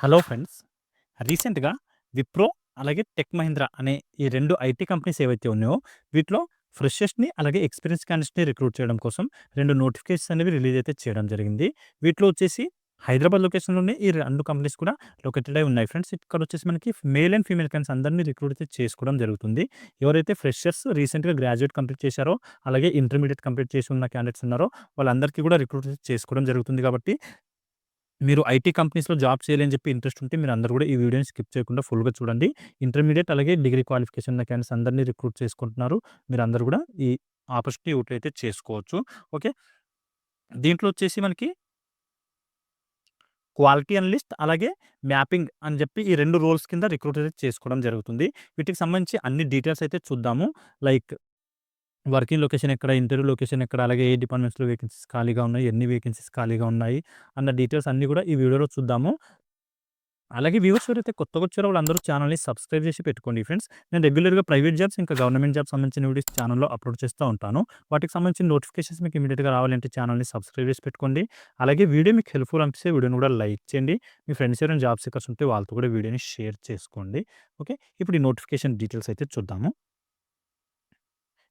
Hello friends. రీసెంట్‌గా విప్రో అలాగే tech Mahindra అనే ఈ 2 ఐటీ కంపెనీస్ ఏవైతే ఉన్నాయో వీటిలో ఫ్రెషర్స్‌ని అలాగే ఎక్స్‌పీరియన్స్ క్యాండిడేట్స్‌ని రిక్రూట్ చేయడం కోసం 2 నోటిఫికేషన్స్ అనేవి రిలీజ్ అయితే చేయడం జరిగింది. వీటిలో వచ్చేసి హైదరాబాద్ లొకేషన్‌లోనే ఈ 2 కంపెనీస్ కూడా లొకేటెడ్ అయి ఉన్నాయి ఫ్రెండ్స్. ఇక్కడ వచ్చేసి మనకి మేల్ అండ్ ఫీమేల్ క్యాండిడేట్స్ అందరిని రిక్రూట్ అయితే చేసుకోవడం జరుగుతుంది. ఎవరైతే ఫ్రెషర్స్ రీసెంట్‌గా గ్రాడ్యుయేట్ కంప్లీట్ చేశారో అలాగే ఇంటర్మీడియేట్ కంప్లీట్ చేసి ఉన్న క్యాండిడేట్స్ ఉన్నారో వాళ్ళందరికీ కూడా రిక్రూట్ చేసుకోవడం జరుగుతుంది కాబట్టి మీరు ఐటీ కంపెనీస్‌లో జాబ్ చేయాలి అని చెప్పి ఇంట్రెస్ట్ ఉంటే మీరందరూ కూడా ఈ వీడియోని స్కిప్ చేయకుండా ఫుల్‌గా చూడండి. ఇంటర్మీడియేట్ అలాగే డిగ్రీ క్వాలిఫికేషన్ ఉన్న క్యాండిడేట్స్ అందరిని రిక్రూట్ చేసుకుంటున్నారు. మీరందరూ కూడా ఈ ఆపర్చునిటీ యూటిలైజ్ అయితే చేసుకోవచ్చు. ఓకే. దీంట్లో వచ్చేసి మనకి క్వాలిటీ అనలిస్ట్ అలాగే మ్యాపింగ్ అని చెప్పి ఈ 2 రోల్స్ కింద రిక్రూట్ అయితే చేసుకోవడం జరుగుతుంది. వీటికి సంబంధించి అన్ని డీటెయిల్స్ అయితే చూద్దాము. లైక్ వర్కింగ్ లొకేషన్ ఎక్కడ, ఇంటర్వ్యూ లొకేషన్ ఎక్కడ, అలాగే ఏ డిపార్ట్మెంట్స్‌లో వేకెన్సీస్ ఖాళీగా ఉన్నాయి, ఎన్ని వేకెన్సీస్ ఖాళీగా ఉన్నాయి అన్న డీటెయిల్స్ అన్నీ కూడా ఈ వీడియోలో చూద్దాము. అలాగే వ్యూవర్స్ ఎవరైతే కొత్తగా వచ్చారో వాళ్ళందరూ ఛానల్‌ని సబ్స్క్రైబ్ చేసి పెట్టుకోండి ఫ్రెండ్స్. నేను రెగ్యులర్‌గా ప్రైవేట్ జాబ్స్ ఇంకా గవర్నమెంట్ జాబ్స్ సంబంధించిన వీడియోస్ ఛానల్‌లో అప్లోడ్ చేస్తూ ఉంటాను. వాటికి సంబంధించిన నోటిఫికేషన్స్ మీకు ఇమ్మీడియేట్‌గా రావాలంటే ఛానల్‌ని సబ్స్క్రైబ్ చేసి పెట్టుకోండి. అలాగే వీడియో మీకు హెల్ప్‌ఫుల్ అనిపిస్తే వీడియోని కూడా లైక్ చేయండి. మీ ఫ్రెండ్స్ ఎవరైనా జాబ్ సీకర్స్ ఉంటే వాళ్ళతో కూడా వీడియోని షేర్ చేసుకోండి. ఓకే. ఇప్పుడు ఈ నోటిఫికేషన్ డీటెయిల్స్ అయితే చూద్దాము.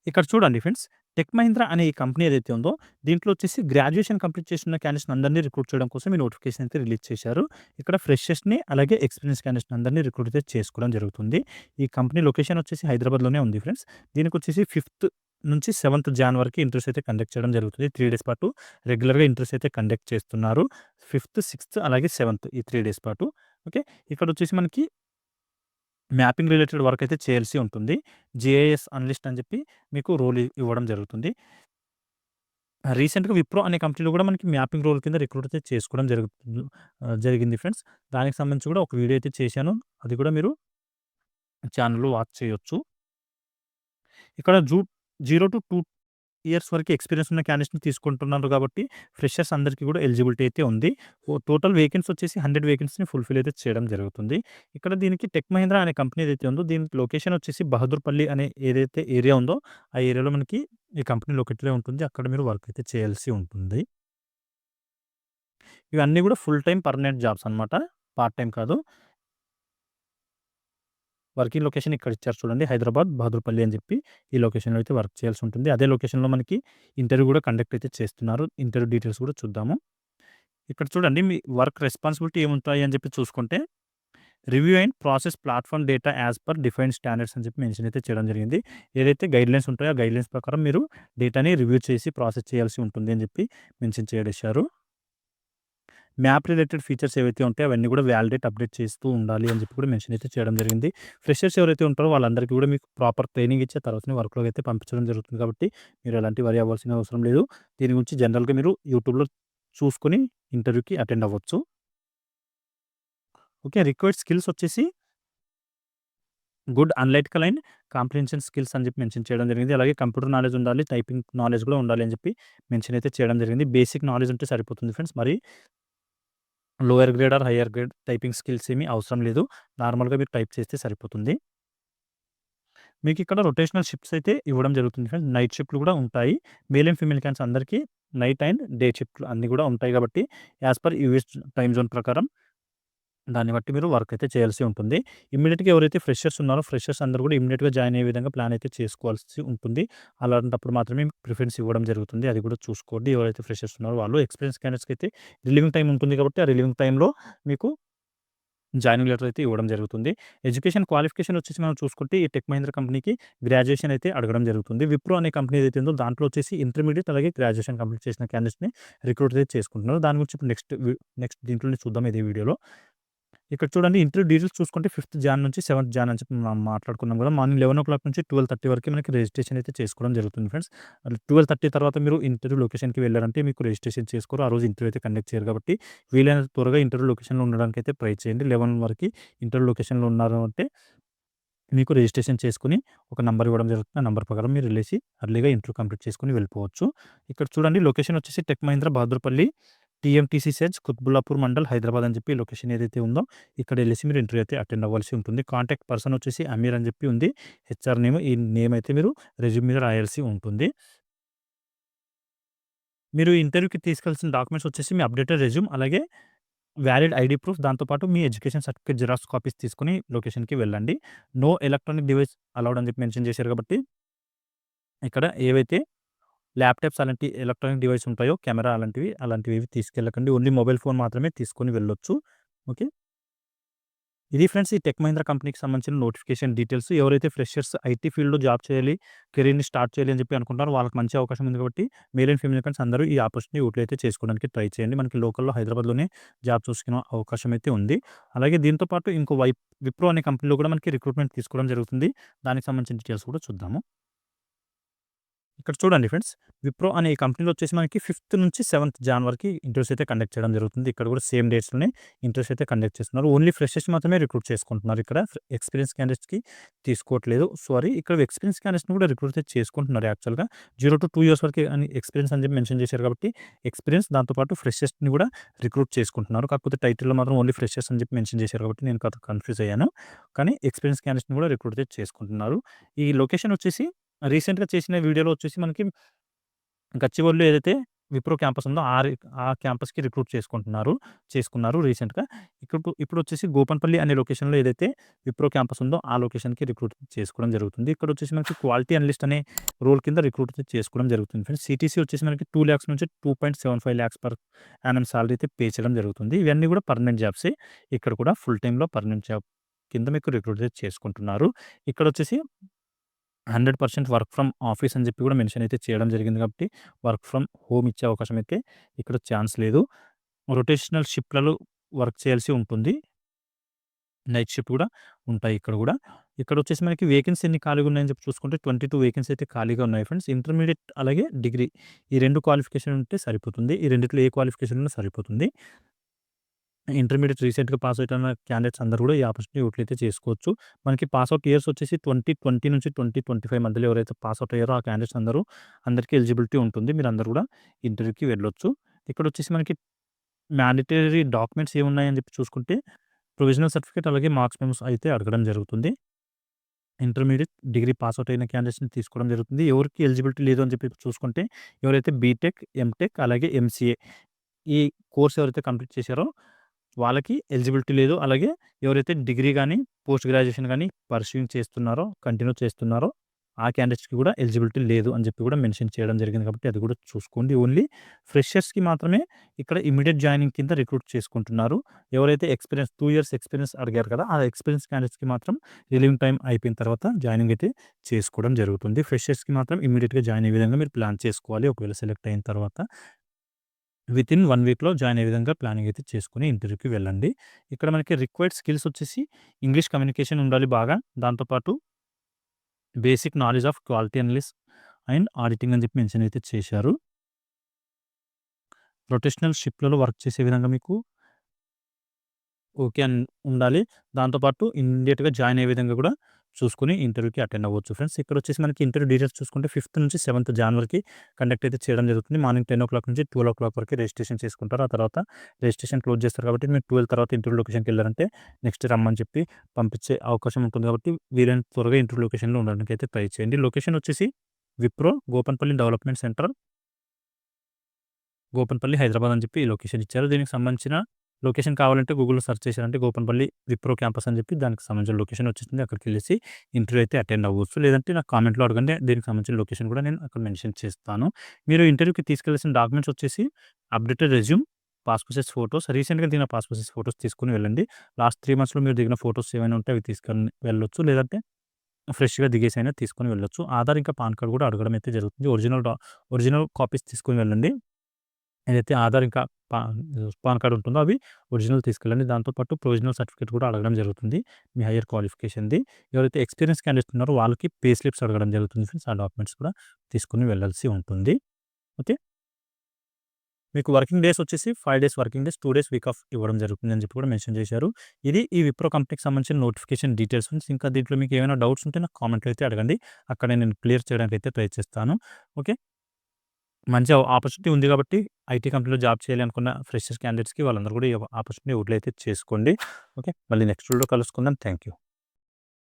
ఇక్కడ చూడండి ఫ్రెండ్స్. టెక్ మహీంద్రా అనే ఈ కంపెనీ ఏదైతే ఉందో దీంట్లో వచ్చేసి గ్రాడ్యుయేషన్ కంప్లీట్ చేసిన క్యాండిడేట్స్‌ని అందరిని రిక్రూట్ చేయడం కోసం ఈ నోటిఫికేషన్ అయితే రిలీజ్ చేశారు. ఇక్కడ ఫ్రెషర్స్‌ని అలాగే ఎక్స్‌పీరియన్స్ క్యాండిడేట్స్‌ని అందరిని రిక్రూట్ అయితే చేసుకోవడం జరుగుతుంది. ఈ కంపెనీ లొకేషన్ వచ్చేసి హైదరాబాద్‌లోనే ఉంది ఫ్రెండ్స్. దీనికి వచ్చేసి 5థ్ నుంచి 7థ్ జాన్ వరకు ఇంటర్వ్యూస్ అయితే కండక్ట్ చేయడం జరుగుతుంది. 3 డేస్ పాటు రెగ్యులర్‌గా ఇంటర్వ్యూస్ అయితే కండక్ట్ చేస్తున్నారు. 5థ్, 6థ్ అలాగే 7థ్ ఈ 3 డేస్ పాటు. ఓకే. ఇక్కడ వచ్చేసి మనకి మ్యాపింగ్ రిలేటెడ్ వర్క్ అయితే చేయాల్సి ఉంటుంది. జీఐఎస్ అనలిస్ట్ అని చెప్పి మీకు రోల్ ఇవ్వడం జరుగుతుంది. రీసెంట్‌గా విప్రో అనే కంపెనీలో కూడా మనకి మ్యాపింగ్ రోల్ కింద రిక్రూట్ అయితే చేసుకోవడం జరిగింది ఫ్రెండ్స్. దానికి సంబంధించి కూడా ఒక వీడియో అయితే చేశాను. అది కూడా మీరు ఛానెల్‌లో వాచ్ చేయొచ్చు. ఇక్కడ 0-2 ఇయర్స్ వరకు ఎక్స్‌పీరియన్స్ ఉన్న క్యాండిడేట్స్‌ని తీసుకుంటున్నారు కాబట్టి ఫ్రెషర్స్ అందరికీ కూడా ఎలిజిబిలిటీ అయితే ఉంది. టోటల్ వేకెన్సీ వచ్చేసి 100 వేకెన్సీని ఫుల్‌ఫిల్ అయితే చేయడం జరుగుతుంది. ఇక్కడ దీనికి టెక్ మహీంద్రా అనే కంపెనీ ఏదైతే ఉందో దీని లొకేషన్ వచ్చేసి బహదూర్‌పల్లి అనే ఏదైతే ఏరియా ఉందో ఆ ఏరియాలో మనకి ఈ కంపెనీ లొకేటెడ్ అయి ఉంటుంది. అక్కడ మీరు వర్క్ అయితే చేయాల్సి ఉంటుంది. ఇవన్నీ కూడా ఫుల్ టైమ్ పర్మనెంట్ జాబ్స్ అనమాట. పార్ట్ టైమ్ కాదు. వర్కింగ్ లొకేషన్ ఇక్కడ ఇచ్చారు చూడండి. హైదరాబాద్, బహదూర్‌పల్లి అని చెప్పి ఈ లొకేషన్‌లో అయితే వర్క్ చేయాల్సి ఉంటుంది. అదే లొకేషన్‌లో మనకి ఇంటర్వ్యూ కూడా కండక్ట్ అయితే చేస్తున్నారు. ఇంటర్వ్యూ డీటెయిల్స్ కూడా చూద్దాము. ఇక్కడ చూడండి మీ వర్క్ రెస్పాన్సిబిలిటీ ఏముంటాయి అని చెప్పి చూసుకుంటే review and process platform data as per defined standards అని చెప్పి మెన్షన్ అయితే చేయడం జరిగింది. ఏదైతే గైడ్‌లైన్స్ ఉంటాయో ఆ గైడ్‌లైన్స్ ప్రకారం మీరు డేటాని రివ్యూ చేసి ప్రాసెస్ చేయాల్సి ఉంటుంది అని చెప్పి మెన్షన్ చేసేశారు. మ్యాప్ రిలేటెడ్ ఫీచర్స్ ఏవైతే ఉంటాయో అవన్నీ కూడా వాలిడేట్, అప్డేట్ చేస్తూ ఉండాలి అని చెప్పి కూడా మెన్షన్ అయితే చేయడం జరిగింది. ఫ్రెషర్స్ ఎవరైతే ఉంటారో వాళ్ళందరికీ కూడా మీకు ప్రాపర్ ట్రైనింగ్ ఇచ్చి తర్వాతనే వర్క్‌లోకి అయితే పంపించడం జరుగుతుంది కాబట్టి మీరు ఎలాంటి వరి అవ్వాల్సిన అవసరం లేదు. దీని గురించి జనరల్‌గా మీరు యూట్యూబ్‌లో చూసుకొని ఇంటర్వ్యూకి అటెండ్ అవ్వచ్చు. ఓకే. రిక్వైర్డ్ స్కిల్స్ వచ్చేసి good analytical and comprehension skills అని చెప్పి మెన్షన్ చేయడం జరిగింది. అలాగే కంప్యూటర్ నాలెడ్జ్ ఉండాలి, టైపింగ్ నాలెడ్జ్ కూడా ఉండాలి అని చెప్పి మెన్షన్ అయితే చేయడం జరిగింది. బేసిక్ నాలెడ్జ్ ఉంటే సరిపోతుంది ఫ్రెండ్స్. మరి lower grade are hire grade typing skills ఏమి అవసరం లేదు. నార్మల్‌గా మీరు టైప్ చేస్తే సరిపోతుంది. మీకిక్కడ రొటేషనల్ షిఫ్ట్స్ అయితే ఇవ్వడం జరుగుతుంది ఫ్రెండ్స్. నైట్ షిఫ్ట్‌లు కూడా ఉంటాయి. మేల్ అండ్ ఫీమేల్ క్యాండిడేట్స్ అందరికీ నైట్ అండ్ డే షిఫ్ట్‌లు అన్నీ కూడా ఉంటాయి కాబట్టి as per US time zone ప్రకారం దాన్ని బట్టి మీరు వర్క్ అయితే చేయాల్సి ఉంటుంది. ఇమ్మీడియేట్‌గా ఎవరైతే ఫ్రెషర్స్ ఉన్నారో ఫ్రెషర్స్ అందరూ కూడా ఇమ్మీడియేట్‌గా జాయిన్ అయ్యే విధంగా ప్లాన్ అయితే చేసుకోవాల్సి ఉంటుంది. అలాంటప్పుడు మాత్రమే ప్రిఫరెన్స్ ఇవ్వడం జరుగుతుంది. అది కూడా చూసుకోండి. ఎవరైతే ఫ్రెషర్స్ ఉన్నారో వాళ్ళు ఎక్స్‌పీరియన్స్ క్యాండిడేట్స్‌కైతే రిలీవింగ్ టైమ్ ఉంటుంది కాబట్టి ఆ రిలీవింగ్ టైమ్‌లో మీకు జాయినింగ్ లెటర్ అయితే ఇవ్వడం జరుగుతుంది. ఎడ్యుకేషన్ క్వాలిఫికేషన్ వచ్చేసి మనం చూసుకుంటే ఈ టెక్ మహీంద్రా కంపెనీకి గ్రాడ్యుయేషన్ అయితే అడగడం జరుగుతుంది. విప్రో అనే కంపెనీ ఏదైతే ఉందో దాంట్లో వచ్చేసి ఇంటర్మీడియేట్ అలాగే గ్రాడ్యుయేషన్ కంప్లీట్ చేసిన క్యాండిడేట్స్‌ని రిక్రూట్ అయితే చేసుకుంటున్నారు. దాని గురించి ఇప్పుడు నెక్స్ట్ దీంట్లోనే చూద్దాం ఇదే వీడియోలో. ఇక్కడ చూడండి ఇంటర్వ్యూ డీటెయిల్స్ చూసుకుంటే 5థ్ జాన్ నుంచి 7థ్ జాన్ అని చెప్పి మనం మాట్లాడుకున్నాం కదా! మార్నింగ్ 11:00 నుంచి 12:30 వరకు మనకి రిజిస్ట్రేషన్ అయితే చేసుకోవడం జరుగుతుంది ఫ్రెండ్స్. 12:30 తర్వాత మీరు ఇంటర్వ్యూ లొకేషన్‌కి వెళ్లారంటే మీకు రిజిస్ట్రేషన్ చేసుకోరు. ఆ రోజు ఇంటర్వ్యూ అయితే కండక్ట్ చేయరు కాబట్టి వీలైనంత త్వరగా ఇంటర్వ్యూ లొకేషన్‌లో ఉండడానికి అయితే ట్రై చేయండి. 11 వరకి ఇంటర్వ్యూ లొకేషన్‌లో ఉన్నారు అంటే మీకు రిజిస్ట్రేషన్ చేసుకొని ఒక నంబర్ ఇవ్వడం జరుగుతుంది. ఆ నంబర్ ప్రకారం మీరు ఎళ్ళేసి ఎర్లీగా ఇంటర్వ్యూ కంప్లీట్ చేసుకొని వెళ్ళిపోవచ్చు. ఇక్కడ చూడండి లొకేషన్ వచ్చేసి టెక్ మహీంద్రా బహదూర్‌పల్లి టీఎంటీసీ సెజ్ కుత్బుల్లాపూర్ మండల్ హైదరాబాద్ అని చెప్పి లొకేషన్ ఏదైతే ఉందో ఇక్కడ ఎళ్ళేసి మీరు ఇంటర్వ్యూ అయితే అటెండ్ అవ్వాల్సి ఉంటుంది. కాంటాక్ట్ పర్సన్ వచ్చేసి అమీర్ అని చెప్పి ఉంది. హెచ్ఆర్ నేమ్ ఈ నేమ్ అయితే మీరు రెజ్యూమ్ మీద రాయాల్సి ఉంటుంది. మీరు ఇంటర్వ్యూకి తీసుకెళ్లాల్సిన డాక్యుమెంట్స్ వచ్చేసి మీ అప్డేటెడ్ రెజ్యూమ్ అలాగే వ్యాలిడ్ ఐడీ ప్రూఫ్ దాంతో పాటు మీ ఎడ్యుకేషన్ సర్టిఫికేట్ జిరాక్స్ కాపీస్ తీసుకొని లొకేషన్‌కి వెళ్ళండి. నో ఎలక్ట్రానిక్ డివైస్ అలౌడ్ అని చెప్పి మెన్షన్ చేశారు కాబట్టి, ఇక్కడ ఏవైతే ల్యాప్‌టాప్స్ అలాంటి ఎలక్ట్రానిక్ డివైస్ ఉంటాయో కెమెరా అలాంటివి ఏవి తీసుకెళ్ళకండి. ఓన్లీ మొబైల్ ఫోన్ మాత్రమే తీసుకొని వెళ్ళొచ్చు. ఓకే. ఇది ఫ్రెండ్స్ ఈ టెక్ మహీంద్రా కంపెనీకి సంబంధించిన నోటిఫికేషన్ డీటెయిల్స్. ఎవరైతే ఫ్రెషర్స్ ఐటీ ఫీల్డ్‌లో జాబ్ చేయాలి, కెరీర్‌ని స్టార్ట్ చేయాలి అని చెప్పి అనుకుంటారో వాళ్ళకి మంచి అవకాశం ఉంది కాబట్టి మేల్ అండ్ ఫీమేల్ కంట్స్ అందరూ ఈ ఆపర్చునిటీ యూటిలైజ్ చేసుకోవడానికి ట్రై చేయండి. మనకి లోకల్‌లో హైదరాబాద్‌లోనే జాబ్ చూసుకునే అవకాశం అయితే ఉంది. అలాగే దీంతో పాటు ఇంకో విప్రో అనే కంపెనీలో కూడా మనకి రిక్రూట్మెంట్ తీసుకోవడం జరుగుతుంది. దానికి సంబంధించిన డీటెయిల్స్ కూడా చూద్దాము. ఇక్కడ చూడండి ఫ్రెండ్స్, విప్రో అనే ఈ కంపెనీలో వచ్చేసి మనకి 5th నుంచి 7th జాన్ వరకి ఇంటర్వ్యూస్ అయితే కండక్ట్ చేయడం జరుగుతుంది. ఇక్కడ కూడా సేమ్ డేట్స్‌లోనే ఇంటర్వ్యూస్ అయితే కండక్ట్ చేస్తున్నారు. ఓన్లీ ఫ్రెషర్స్ మాత్రమే రిక్రూట్ చేసుకుంటున్నారు. ఇక్కడ ఎక్స్‌పీరియన్స్ క్యాండిడేట్స్‌కి తీసుకోవట్లేదు. ఇక్కడ ఎక్స్‌పీరియన్స్ క్యాండిడేట్స్‌ని కూడా రిక్రూట్ అయితే చేసుకుంటున్నారు యాక్చువల్‌గా. 0-2 ఇయర్స్ వరకే అని ఎక్స్‌పీరియన్స్ అని చెప్పి మెన్షన్ చేశారు కాబట్టి, ఎక్స్‌పీరియన్స్ దాంతో పాటు ఫ్రెషర్స్‌ని కూడా రిక్రూట్ చేసుకుంటున్నారు. కాకపోతే టైటిల్‌లో మాత్రం ఓన్లీ ఫ్రెషర్స్ అని చెప్పి మెన్షన్ చేశారు కాబట్టి నేను కన్‌ఫ్యూజ్ అయ్యాను. కానీ ఎక్స్‌పీరియన్స్ క్యాండిడేట్స్‌ని కూడా రిక్రూట్ అయితే చేసుకుంటున్నారు. ఈ లొకేషన్ వచ్చేసి రీసెంట్‌గా చేసిన వీడియోలో వచ్చేసి మనకి గచ్చిబౌలిలో ఏదైతే విప్రో క్యాంపస్ ఉందో ఆ క్యాంపస్‌కి రిక్రూట్ చేసుకున్నారు రీసెంట్‌గా. ఇప్పుడొచ్చేసి గోపన్పల్లి అనే లొకేషన్‌లో ఏదైతే విప్రో క్యాంపస్ ఉందో ఆ లొకేషన్‌కి రిక్రూట్ చేసుకోవడం జరుగుతుంది. ఇక్కడొచ్చేసి మనకి క్వాలిటీ అనలిస్ట్ అనే రోల్ కింద రిక్రూట్ చేసుకోవడం జరుగుతుంది ఫ్రెండ్స్. సీటీసీ వచ్చేసి మనకి 2,00,000 నుంచి 2.75 లాక్స్ పర్ యానమ్ సాలరీ అయితే పే చేయడం జరుగుతుంది. ఇవన్నీ కూడా పర్మనెంట్ జాబ్సే. ఇక్కడ కూడా ఫుల్ టైమ్‌లో పర్మనెంట్ జాబ్ కింద మీకు రిక్రూట్ చేసుకుంటున్నారు. ఇక్కడొచ్చేసి 100% వర్క్ ఫ్రమ్ ఆఫీస్ అని చెప్పి కూడా మెన్షన్ అయితే చేయడం జరిగింది కాబట్టి, వర్క్ ఫ్రమ్ హోమ్ ఇచ్చే అవకాశం అయితే ఇక్కడ ఛాన్స్ లేదు. రొటేషనల్ షిఫ్ట్‌లలో వర్క్ చేయాల్సి ఉంటుంది. నైట్ షిఫ్ట్ కూడా ఉంటాయి ఇక్కడ కూడా. ఇక్కడొచ్చేసి మనకి వేకెన్సీ ఎన్ని ఖాళీగా ఉన్నాయని చెప్పి చూసుకుంటే 22 వేకెన్సీ అయితే ఖాళీగా ఉన్నాయి ఫ్రెండ్స్. ఇంటర్మీడియేట్ అలాగే డిగ్రీ ఈ 2 క్వాలిఫికేషన్ ఉంటే సరిపోతుంది. ఈ రెండిట్లో ఏ క్వాలిఫికేషన్ ఉన్నా సరిపోతుంది. ఇంటర్మీడియేట్ రీసెంట్‌గా పాస్ అవుట్ అయిన క్యాండిడేట్స్ అందరూ కూడా ఈ ఆపర్చునిటీ యూటిలైజ్ చేసుకోవచ్చు. మనకి పాస్ అవుట్ ఇయర్స్ వచ్చేసి 2020 నుంచి 2025 మధ్యలో ఎవరైతే పాస్ అవుట్ అయ్యారో ఆ క్యాండిడేట్స్ అందరికీ ఎలిజిబిలిటీ ఉంటుంది. మీరందరూ కూడా ఇంటర్వ్యూకి వెళ్ళొచ్చు. ఇక్కడొచ్చేసి మనకి మ్యాండేటరీ డాక్యుమెంట్స్ ఏమున్నాయని చెప్పి చూసుకుంటే, ప్రొవిజనల్ సర్టిఫికేట్ అలాగే మార్క్స్ మెమోస్ అయితే అడగడం జరుగుతుంది. ఇంటర్మీడియేట్, డిగ్రీ పాస్ అవుట్ అయిన క్యాండిడేట్స్‌ని తీసుకోవడం జరుగుతుంది. ఎవరికి ఎలిజిబిలిటీ లేదు అని చెప్పి చూసుకుంటే, ఎవరైతే బీటెక్, ఎంటెక్ అలాగే ఎంసీఏ ఈ కోర్స్ ఎవరైతే కంప్లీట్ చేశారో వాళ్ళకి ఎలిజిబిలిటీ లేదు. అలాగే ఎవరైతే డిగ్రీ గాని, పోస్ట్ గ్రాడ్యుయేషన్ గాని కంటిన్యూ చేస్తున్నారో ఆ క్యాండిడేట్స్‌కి కూడా ఎలిజిబిలిటీ లేదు అని చెప్పి కూడా మెన్షన్ చేయడం జరిగింది కాబట్టి అది కూడా చూసుకోండి. ఓన్లీ ఫ్రెషర్స్‌కి మాత్రమే ఇక్కడ ఇమ్మీడియేట్ జాయినింగ్ కింద రిక్రూట్ చేసుకుంటున్నారు. ఎవరైతే 2 ఇయర్స్ ఎక్స్‌పీరియన్స్ అడిగారు కదా! ఆ ఎక్స్‌పీరియన్స్ క్యాండిడేట్స్‌కి మాత్రం రిలీవింగ్ టైమ్ అయిపోయిన తర్వాత జాయినింగ్ అయితే చేసుకోవడం జరుగుతుంది. ఫ్రెషర్స్‌కి మాత్రం ఇమ్మీడియేట్‌గా జాయిన్ అయ్యే విధంగా మీరు ప్లాన్ చేసుకోవాలి. ఒకవేళ సెలెక్ట్ అయిన తర్వాత. వితిన్ 1 వీక్‌లో జాయిన్ అయ్యే విధంగా ప్లానింగ్ అయితే చేసుకొని ఇంటర్వ్యూకి వెళ్ళండి. ఇక్కడ మనకి రిక్వైర్డ్ స్కిల్స్ వచ్చేసి ఇంగ్లీష్ కమ్యూనికేషన్ ఉండాలి బాగా. దాంతో పాటు basic knowledge of quality analyst and auditing అని చెప్పి మెన్షన్ అయితే చేశారు. రొటేషనల్ షిఫ్ట్‌లలో వర్క్ చేసే విధంగా మీకు ఓకే ఉండాలి. దాంతో పాటు ఇమ్మీడియేట్‌గా జాయిన్ అయ్యే విధంగా కూడా చూసుకొని ఇంటర్వ్యూకి అటెండ్ అవ్వచ్చు ఫ్రెండ్స్. ఇక్కడొచ్చేసి మనకి ఇంటర్వ్యూ డీటెయిల్స్ చూసుకుంటే 5th నుంచి 7th జాన్ వరకి కండక్ట్ అయితే చేయడం జరుగుతుంది. మార్నింగ్ 10:00 నుంచి 12:00 వరకు రిజిస్ట్రేషన్ చేసుకుంటారు. ఆ తర్వాత రిజిస్ట్రేషన్ క్లోజ్ చేస్తారు కాబట్టి మీరు 12 తర్వాత ఇంటర్వ్యూ లొకేషన్‌కి వెళ్లారంటే నెక్స్ట్ రమ్మని చెప్పి పంపించే అవకాశం ఉంటుంది కాబట్టి వీలైనంత త్వరగా ఇంటర్వ్యూ లొకేషన్‌లో ఉండడానికి అయితే ట్రై చేయండి. లొకేషన్ వచ్చేసి విప్రో గోపన్పల్లి డెవలప్మెంట్ సెంటర్, గోపన్పల్లి, హైదరాబాద్ అని చెప్పి ఈ లొకేషన్ ఇచ్చారు. దీనికి సంబంధించిన లొకేషన్ కావాలంటే గూగుల్‌లో సెర్చ్ చేశారంటే గోపన్పల్లి విప్రో క్యాంపస్ అని చెప్పి దానికి సంబంధించిన లొకేషన్ వచ్చేస్తుంది. అక్కడికెళ్ళేసి ఇంటర్వ్యూ అయితే అటెండ్ అవ్వచ్చు. లేదంటే నాకు కామెంట్‌లో అడగండి. దీనికి సంబంధించిన లొకేషన్ కూడా నేను అక్కడ మెన్షన్ చేస్తాను. మీరు ఇంటర్వ్యూకి తీసుకెళ్లాల్సిన డాక్యుమెంట్స్ వచ్చేసి updated resume, passport size photos, రీసెంట్‌గా దిగిన పాస్‌పోర్ట్ సైజ్ ఫోటోస్ తీసుకొని వెళ్ళండి. లాస్ట్ 3 మంత్స్‌లో మీరు దిగిన ఫోటోస్ ఏమైనా ఉంటే అవి తీసుకొని వెళ్ళొచ్చు. లేదంటే ఫ్రెష్‌గా దిగేసైనా తీసుకొని వెళ్ళొచ్చు. ఆధార్ ఇంకా పాన్ కార్డ్ కూడా అడగడం అయితే జరుగుతుంది. ఒరిజినల్ కాపీస్ తీసుకొని వెళ్ళండి. ఏదైతే ఆధార్ ఇంకా పా పాన్ కార్డ్ ఉంటుందో అవి ఒరిజినల్ తీసుకెళ్ళండి. దాంతో పాటు ప్రొవిజనల్ సర్టిఫికేట్ కూడా అడగడం జరుగుతుంది. మీ హైయర్ క్వాలిఫికేషన్‌ది. ఎవరైతే ఎక్స్‌పీరియన్స్ క్యాండిడేట్స్ ఉన్నారో వాళ్ళకి పే స్లిప్స్ అడగడం జరుగుతుంది ఫ్రెండ్స్. ఆ డాక్యుమెంట్స్ కూడా తీసుకొని వెళ్ళాల్సి ఉంటుంది. ఓకే. మీకు వర్కింగ్ డేస్ వచ్చేసి 5 days working days, 2 days week off ఇవ్వడం జరుగుతుంది అని చెప్పి కూడా మెన్షన్ చేశారు. ఇది ఈ విప్రో కంపెనీకి సంబంధించిన నోటిఫికేషన్ డీటెయిల్స్ ఫ్రెండ్స్. ఇంకా దీంట్లో మీకు ఏమైనా డౌట్స్ ఉంటే నాకు కామెంట్‌లో అయితే అడగండి. అక్కడ నేను క్లియర్ చేయడానికి అయితే ట్రై చేస్తాను. ఓకే. మంచి ఆపర్చునిటీ ఉంది కాబట్టి ఐటీ కంపెనీలో జాబ్ చేయాలి అనుకున్న ఫ్రెషర్స్ క్యాండిడేట్స్‌కి వాళ్ళందరూ కూడా ఈ ఆపర్చునిటీ యూటిలైజ్ అయితే చేసుకోండి. ఓకే. మళ్ళీ నెక్స్ట్ వీడియోలో కలుసుకుందాం. Thank you.